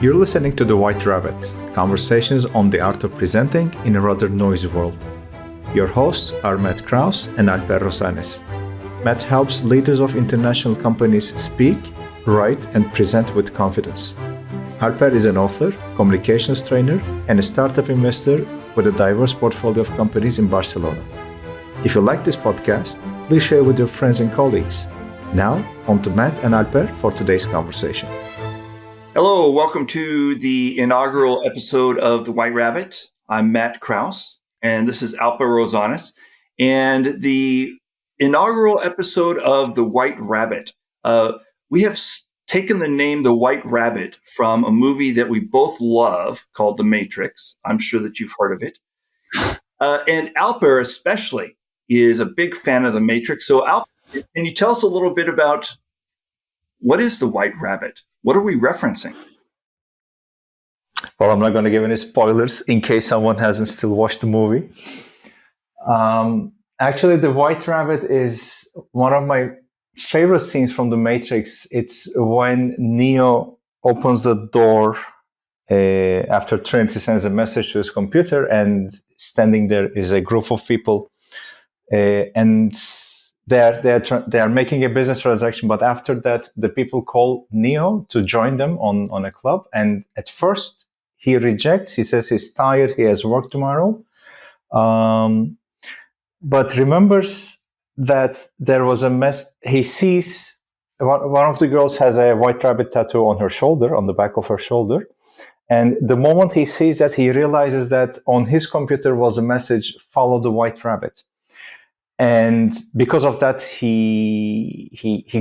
You're listening to The White Rabbit, conversations on the art of presenting in a rather noisy world. Your hosts are Matt Krause and Alper Rozanes. Matt helps leaders of international companies speak, write, and present with confidence. Alper is an author, communications trainer, and a startup investor with a diverse portfolio of companies in Barcelona. If you like this podcast, please share with your friends and colleagues. Now, on to Matt and Alper for today's conversation. Hello, welcome to the inaugural episode of The White Rabbit. I'm Matt Krause, and this is Alper Rozanes. And the inaugural episode of The White Rabbit. We have taken the name The White Rabbit from a movie that we both love called The Matrix. I'm sure that you've heard of it. And Alper especially is a big fan of The Matrix. So Alper, can you tell us a little bit about what is The White Rabbit? What are we referencing? Well, I'm not going to give any spoilers in case someone hasn't still watched the movie. Actually, The White Rabbit is one of my favorite scenes from The Matrix. It's when Neo opens the door after Trinity sends a message to his computer, and standing there is a group of people, and they are making a business transaction. But after that, the people call Neo to join them on a club, and at first he rejects. He says he's tired, he has work tomorrow, but remembers that there was a mess. He sees one of the girls has a white rabbit tattoo on her shoulder, on the back of her shoulder. And the moment he sees that, he realizes that on his computer was a message, follow the white rabbit. And because of that, he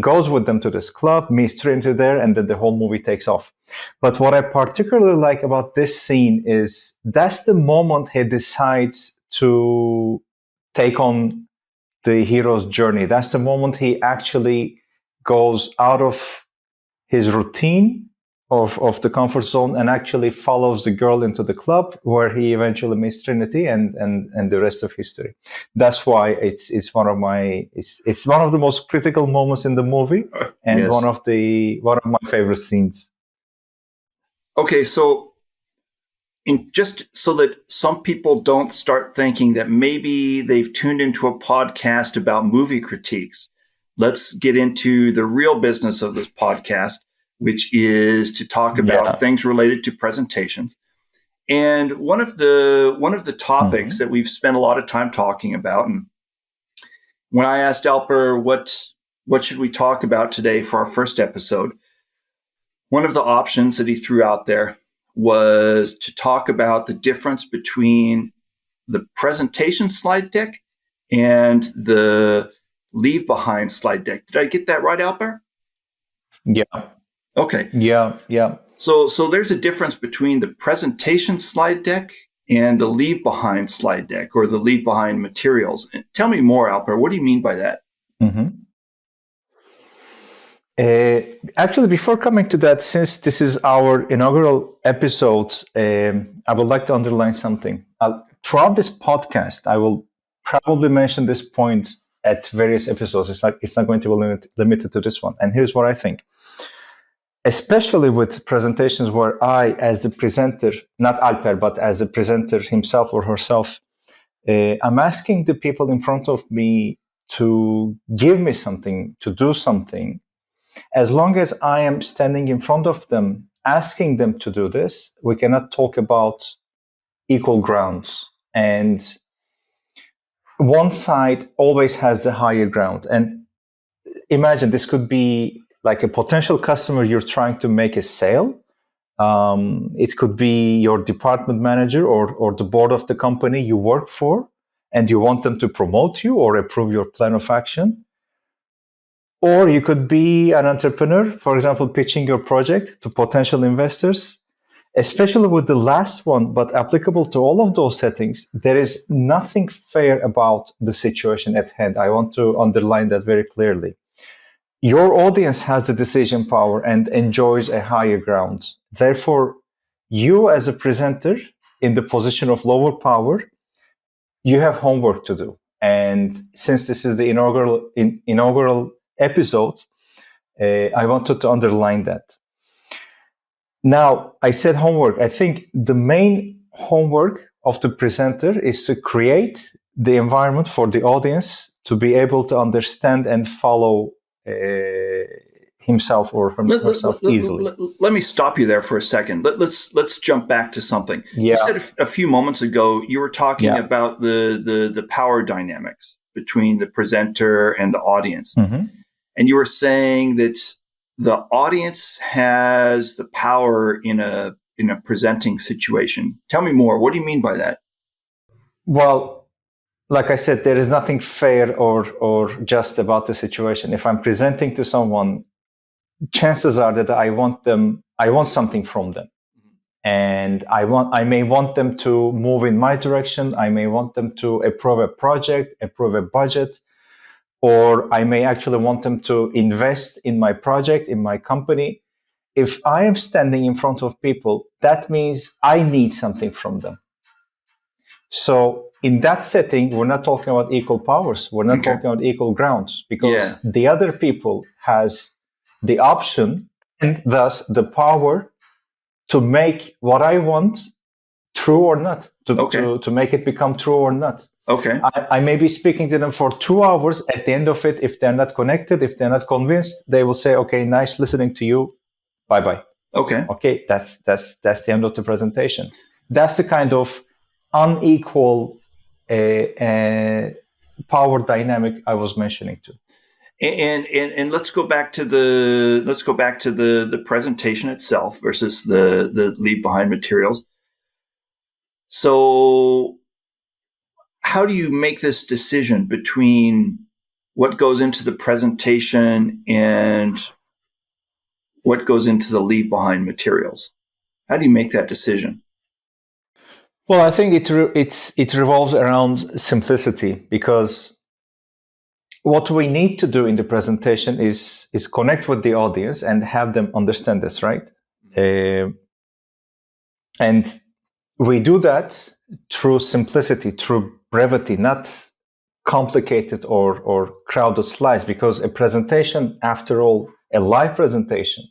goes with them to this club, meets Trinity there, and then the whole movie takes off. But what I particularly like about this scene is that's the moment he decides to take on the hero's journey. That's the moment he actually goes out of his routine of the comfort zone and actually follows the girl into the club, where he eventually meets Trinity and the rest of history. That's why it's one of the most critical moments in the movie, and Yes. one of my favorite scenes. Okay, so just so that some people don't start thinking that maybe they've tuned into a podcast about movie critiques, let's get into the real business of this podcast, which is to talk about things related to presentations. And one of the topics that we've spent a lot of time talking about, and when I asked Alper what should we talk about today for our first episode, one of the options that he threw out there was to talk about the difference between the presentation slide deck and the leave behind slide deck. Did I get that right, Alper? Yeah. Okay. Yeah. So there's a difference between the presentation slide deck and the leave behind slide deck, or the leave behind materials. Tell me more, Alper. What do you mean by that? Mm-hmm. Actually, before coming to that, since this is our inaugural episode, I would like to underline something. Throughout this podcast, I will probably mention this point at various episodes. It's not going to be limited to this one. And here's what I think. Especially with presentations where I, as the presenter, not Alper, but as the presenter himself or herself, I'm asking the people in front of me to give me something, to do something. As long as I am standing in front of them, asking them to do this, we cannot talk about equal grounds. And one side always has the higher ground. And imagine this could be like a potential customer you're trying to make a sale. It could be your department manager or the board of the company you work for, and you want them to promote you or approve your plan of action. Or you could be an entrepreneur, for example, pitching your project to potential investors. Especially with the last one, but applicable to all of those settings, there is nothing fair about the situation at hand. I want to underline that very clearly. Your audience has the decision power and enjoys a higher ground. Therefore, you as a presenter in the position of lower power, you have homework to do. And since this is the inaugural episode, I wanted to underline that. Now, I said homework. I think the main homework of the presenter is to create the environment for the audience to be able to understand and follow himself or herself easily. Let me stop you there for a second. Let's jump back to something. Yeah. You said a few moments ago you were talking about the power dynamics between the presenter and the audience, and you were saying that the audience has the power in a presenting situation. Tell me more. What do you mean by that? Well, like I said, there is nothing fair or just about the situation. If I'm presenting to someone, chances are that I want something from them. And I may want them to move in my direction. I may want them to approve a project, approve a budget, or I may actually want them to invest in my project, in my company. If I am standing in front of people, that means I need something from them. So in that setting, we're not talking about equal powers. We're not talking about equal grounds, because the other people has the option and thus the power to make what I want true or not, to make it become true or not. Okay. I may be speaking to them for 2 hours. At the end of it, if they're not connected, if they're not convinced, they will say, okay, nice listening to you. Bye-bye. Okay, that's the end of the presentation. That's the kind of unequal power dynamic I was mentioning to. And let's go back to the presentation itself versus the leave behind materials. So how do you make this decision between what goes into the presentation and what goes into the leave behind materials? How do you make that decision? Well, I think it revolves around simplicity, because what we need to do in the presentation is connect with the audience and have them understand this, right? And we do that through simplicity, through brevity, not complicated or crowded slides, because a presentation, after all, a live presentation,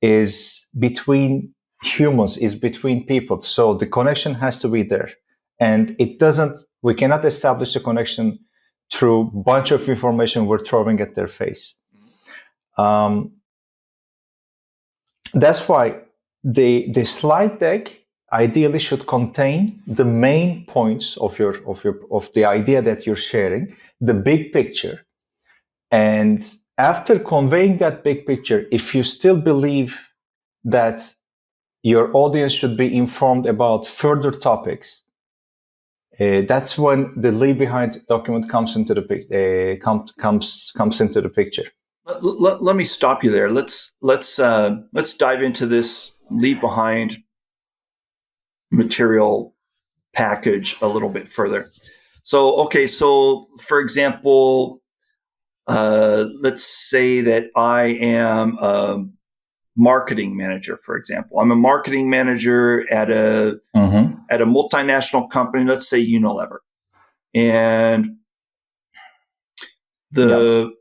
is between humans, is between people. So the connection has to be there. And we cannot establish a connection through a bunch of information we're throwing at their face. That's why the slide deck ideally should contain the main points of the idea that you're sharing, the big picture. And after conveying that big picture, if you still believe that your audience should be informed about further topics, that's when the leave behind document comes into the picture. Let me stop you there. Let's dive into this leave behind material package a little bit further. So for example, let's say that I am a marketing manager, for example. I'm a marketing manager at a multinational company, let's say Unilever. And the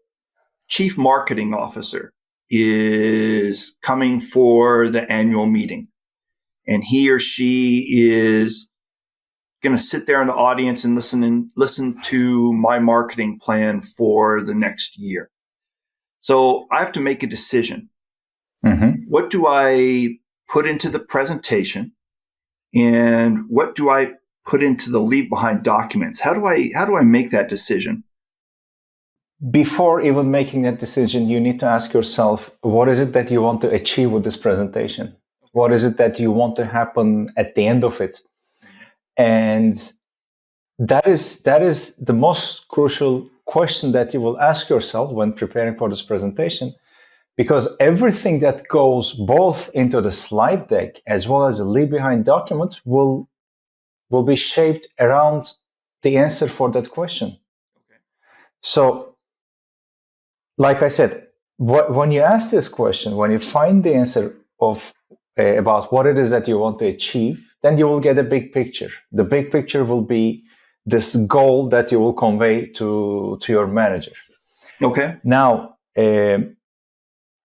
chief marketing officer is coming for the annual meeting. And he or she is going to sit there in the audience and listen to my marketing plan for the next year. So I have to make a decision. What do I put into the presentation, and what do I put into the leave behind documents? How do I make that decision? Before even making that decision, you need to ask yourself, what is it that you want to achieve with this presentation? What is it that you want to happen at the end of it? And that is the most crucial question that you will ask yourself when preparing for this presentation, because everything that goes both into the slide deck as well as the leave behind documents will be shaped around the answer for that question. So, like I said, when you ask this question, when you find the answer of about what it is that you want to achieve, then you will get a big picture. The big picture will be this goal that you will convey to your manager. Okay. Now,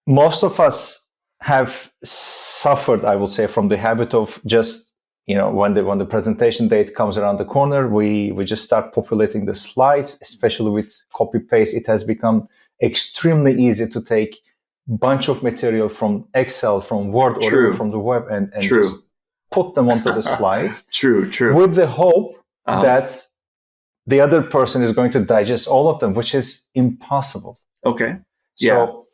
most of us have suffered, I will say, from the habit of just, when the presentation date comes around the corner, we just start populating the slides, especially with copy paste. It has become extremely easy to take a bunch of material from Excel, from Word, or from the web, and just put them onto the slides. True. With the hope that the other person is going to digest all of them, which is impossible. Okay. Yeah. So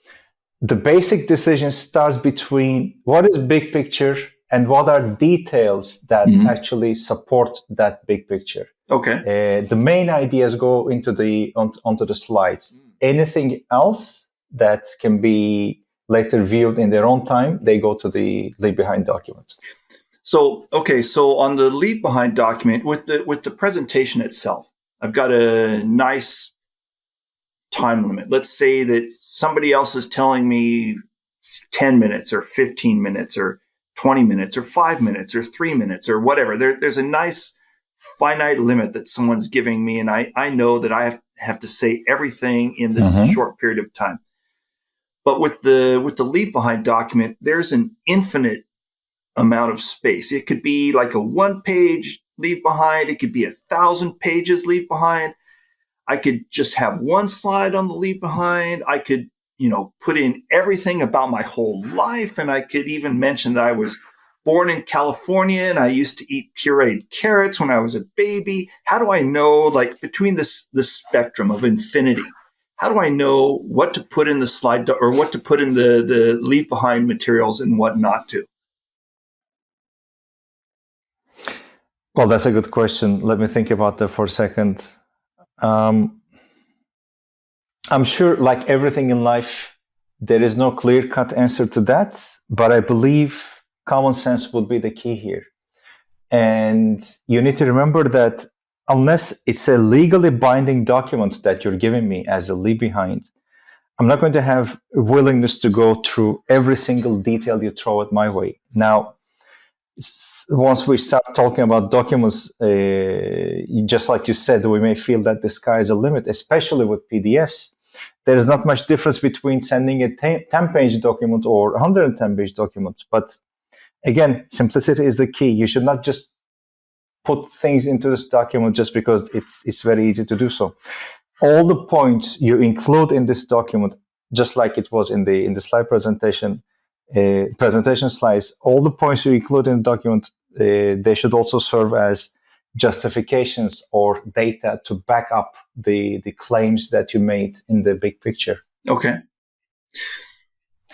the basic decision starts between what is big picture and what are details that actually support that big picture. Okay. The main ideas go onto the slides. Anything else that can be later viewed in their own time, they go to the leave behind documents. So on the leave behind document with the presentation itself, I've got a nice time limit. Let's say that somebody else is telling me 10 minutes or 15 minutes or 20 minutes or 5 minutes or 3 minutes or whatever. There's a nice finite limit that someone's giving me, and I know that I have to say everything in this short period of time. But with the leave behind document, there's an infinite amount of space. It could be like a 1-page leave behind. It could be 1,000 pages leave behind. I could just have one slide on the leave behind. I could, put in everything about my whole life. And I could even mention that I was born in California and I used to eat pureed carrots when I was a baby. How do I know, between this spectrum of infinity, how do I know what to put in the slide or what to put in the leave behind materials and what not to? Well, that's a good question. Let me think about that for a second. I'm sure, like everything in life, there is no clear-cut answer to that, but I believe common sense would be the key here. And you need to remember that unless it's a legally binding document that you're giving me as a leave behind, I'm not going to have a willingness to go through every single detail you throw at my way. Now, once we start talking about documents, just like you said, we may feel that the sky is a limit, especially with PDFs. There is not much difference between sending a 10-page document or 110-page document. But again, simplicity is the key. You should not just put things into this document just because it's very easy to do so. All the points you include in this document, just like it was in the slide presentation slides, all the points you include in the document, they should also serve as justifications or data to back up the claims that you made in the big picture. Okay.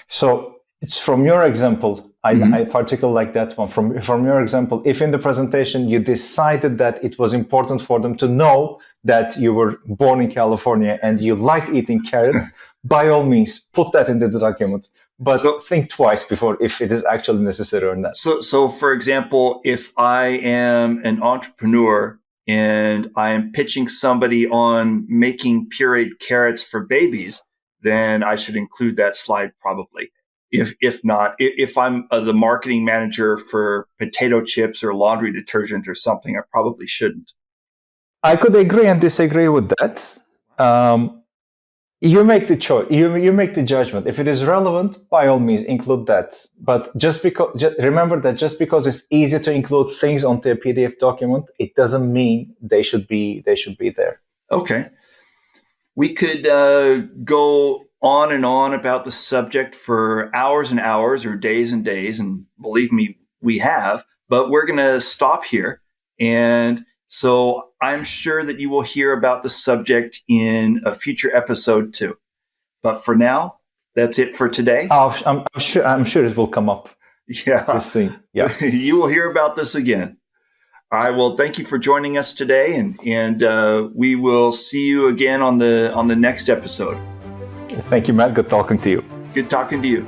So it's from your example, I particularly like that one. From your example, if in the presentation you decided that it was important for them to know that you were born in California and you liked eating carrots, by all means, put that into the document. But think twice before if it is actually necessary or not. So for example, if I am an entrepreneur and I am pitching somebody on making pureed carrots for babies, then I should include that slide probably. If not, if I'm the marketing manager for potato chips or laundry detergent or something, I probably shouldn't. I could agree and disagree with that. You make the choice. You make the judgment. If it is relevant, by all means, include that. But remember that just because it's easy to include things onto a PDF document, it doesn't mean they should be there. Okay. We could go on and on about the subject for hours and hours or days and days, and believe me, we have. But we're going to stop here, and so I'm sure that you will hear about the subject in a future episode too. But for now, that's it for today. Oh, I'm sure it will come up. Yeah. This thing. Yeah. You will hear about this again. All right. Well, thank you for joining us today, and we will see you again on the next episode. Thank you, Matt. Good talking to you. Good talking to you.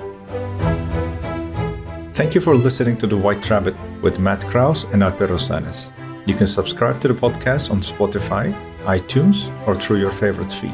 Thank you for listening to The White Rabbit with Matt Krause and Alper Rozanes. You can subscribe to the podcast on Spotify, iTunes, or through your favorite feed.